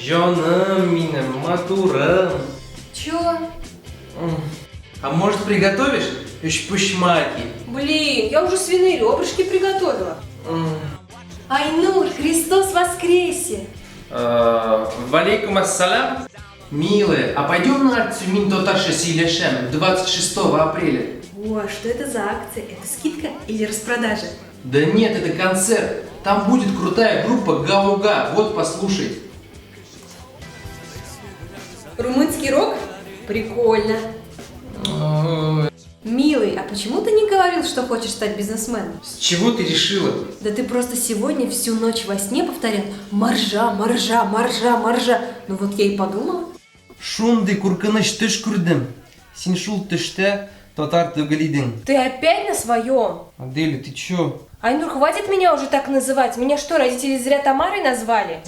Жаным минем, матурам. Чё? А может приготовишь? Пушмаки. Блин, я уже свиные ребрышки приготовила. Айнур, Христос воскресе! Валейкум ассалям. Милая, а пойдем на акцию Минтоташа Силешем 26 апреля? О, а что это за акция? Это скидка или распродажа? Да нет, это концерт. Там будет крутая группа Гауга. Вот, послушай. Румынский рок? Прикольно. Милый, а почему ты не говорил, что хочешь стать бизнесменом? С чего ты решила? Да ты просто сегодня всю ночь во сне повторял «маржа, маржа, маржа, маржа». Ну вот я и подумала. Шунды курканыш тыш курдым. Синшул тыште татар тыгалидин. Ты опять на своем? Аделя, ты чё? Айнур, хватит меня уже так называть. Меня что, родители зря Тамарой назвали?